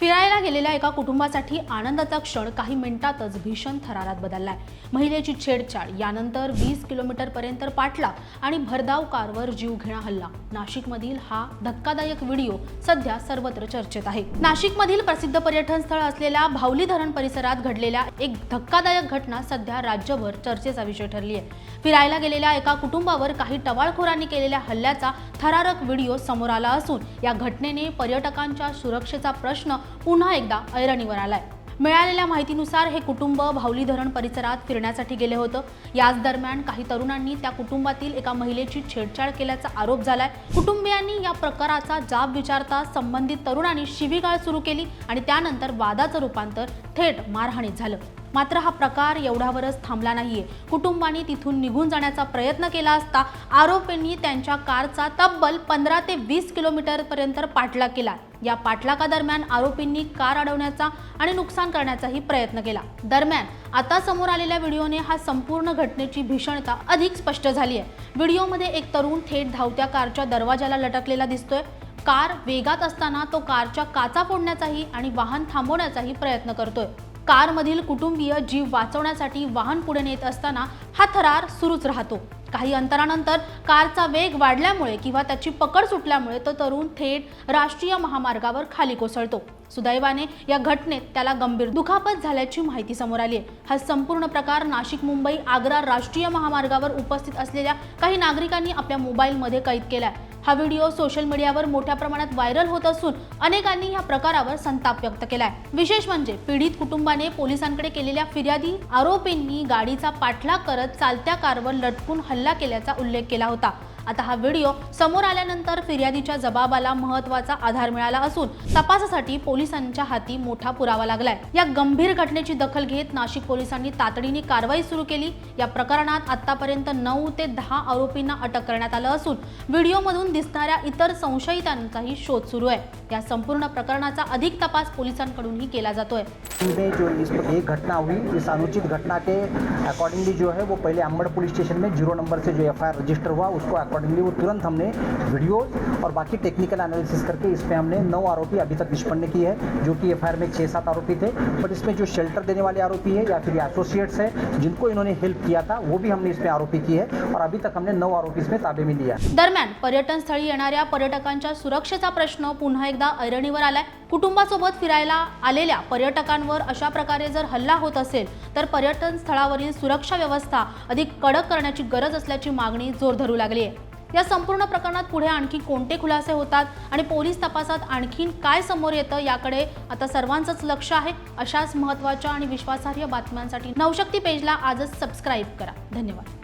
फिरायला गेलेल्या एका कुटुंबासाठी आनंदाचा क्षण काही मिनिटातच भीषण थरारात बदललाय। महिलेची छेडछाड, यानंतर 20 किलोमीटरपर्यंत पाठलाग आणि भरधाव कारवर जीवघेणा हल्ला। नाशिकमधील हा धक्कादायक व्हिडिओ सध्या सर्वत्र चर्चेत आहे। नाशिकमधील प्रसिद्ध पर्यटन स्थळ असलेल्या भावली धरण परिसरात घडलेल्या एक धक्कादायक घटना सध्या राज्यभर चर्चेचा विषय ठरली आहे। फिरायला गेलेल्या एका कुटुंबावर काही टवाळखोरांनी केलेल्या हल्ल्याचा थरारक व्हिडिओ समोर आला असून या घटनेने पर्यटकांच्या सुरक्षेचा प्रश्न पुन्हा एकदा ऐरणीवर आलाय। मिळालेल्या माहितीनुसार हे कुटुंब भावली धरण परिसरात फिरण्यासाठी गेले होतं। याच दरम्यान काही तरुणांनी त्या कुटुंबातील एका महिलेची छेडछाड केल्याचा आरोप झालाय। कुटुंबियांनी या प्रकाराचा जाब विचारता संबंधित तरुणांनी शिवीगाळ सुरू केली आणि त्यानंतर वादाचं रूपांतर थेट मारहाणीत झालं। मात्र हा प्रकार एवढ्यावरच थांबला नाहीये। कुटुंबांनी तिथून निघून जाण्याचा प्रयत्न केला असता आरोपींनी त्यांच्या कारचा तब्बल 15 ते 20 किलोमीटरपर्यंत पाठलाग केला। या पाठलागादरम्यान आरोपींनी कार अडवण्याचा आणि नुकसान करण्याचाही प्रयत्न केला। दरम्यान आता समोर आलेल्या व्हिडिओने हा संपूर्ण घटनेची भीषणता अधिक स्पष्ट झाली आहे। व्हिडिओमध्ये एक तरुण थेट धावत्या कारच्या दरवाजाला लटकलेला दिसतोय। कार वेगात असताना तो कारच्या काचा फोडण्याचाही आणि वाहन थांबवण्याचाही प्रयत्न करतोय। कारमधील कुटुंबीय जीव वाचवण्यासाठी वाहन पुढे नेत असताना हा थरार सुरूच राहतो। काही अंतरानंतर कारचा वेग वाढल्यामुळे किंवा त्याची पकड सुटल्यामुळे तो तरुण थेट राष्ट्रीय महामार्गावर खाली कोसळतो। सुदैवाने या घटनेत त्याला गंभीर दुखापत झाल्याची माहिती समोर आली आहे। हा संपूर्ण प्रकार नाशिक मुंबई आग्रा राष्ट्रीय महामार्गावर उपस्थित असलेल्या काही नागरिकांनी आपल्या मोबाईलमध्ये कैद केलाय। हा व्हिडिओ सोशल मीडियावर मोठ्या प्रमाणात व्हायरल होत असून अनेकांनी या प्रकारावर संताप व्यक्त केलाय। विशेष म्हणजे पीडित कुटुंबाने पोलिसांकडे केलेल्या फिर्यादी आरोपींनी गाडीचा पाठलाग करत चालत्या कारवर लटकून हल्ला केल्याचा उल्लेख केला होता। आता हा व्हिडिओ समोर आल्यानंतर फिर्यादीच्या जबाबाला महत्त्वाचा आधार मिळाला असून तपासासाठी पोलिसांच्या हाती मोठा पुरावा लागलाय। या गंभीर घटनेची दखल घेत नाशिक पोलिसांनी तातडीने कारवाई सुरू केली। या प्रकरणात आतापर्यंत 9 ते 10 आरोपींना अटक करण्यात आलं असून व्हिडिओमधून दिसणाऱ्या इतर संशयितांचाही शोध सुरू आहे। या संपूर्ण प्रकरणाचा अधिक तपास पोलिसांकडूनही केला जातोय। जो एक घटना हुई, इस अनुचित घटना के अकॉर्डिंगली जो है वो पहले अंबड़ पुलिस स्टेशन में 0 नंबर से जो एफआईआर रजिस्टर हुआ, उसको अकॉर्डिंगली वो तुरंत हमने वीडियोस और बाकी टेक्निकल एनालिसिस करके इसमें हमने 9 आरोपी अभी तक निष्पन्न किए हैं, जो कि एफआईआर में 6-7 आरोपी थे। बट इसमें जो शेल्टर देने वाले आरोपी है या फिर एसोसिएट्स है जिनको इन्होंने हेल्प किया था, वो भी हमने इसमें आरोपी किए हैं और अभी तक हमने 9 आरोपी इसमें ताबे में लिया। दरम्यान पर्यटन स्थळी येणाऱ्या पर्यटकांच्या सुरक्षेचा प्रश्न पुन्हा एकदा ऐरणीवर आलाय। कुटुंबासोबत फिरायला आलेल्या पर्यटकांवर अशा प्रकारे जर हल्ला होत असेल तर पर्यटन स्थळावरील सुरक्षा व्यवस्था अधिक कडक करण्याची गरज असल्याची मागणी जोर धरू लागली आहे। या संपूर्ण प्रकरणात पुढे आणखी कोणते खुलासे होतात आणि पोलीस तपासात आणखीन काय समोर येतं याकडे आता सर्वांचंच लक्ष आहे। अशाच महत्त्वाच्या आणि विश्वासार्ह बातम्यांसाठी नवशक्ती पेजला आजच सबस्क्राईब करा। धन्यवाद।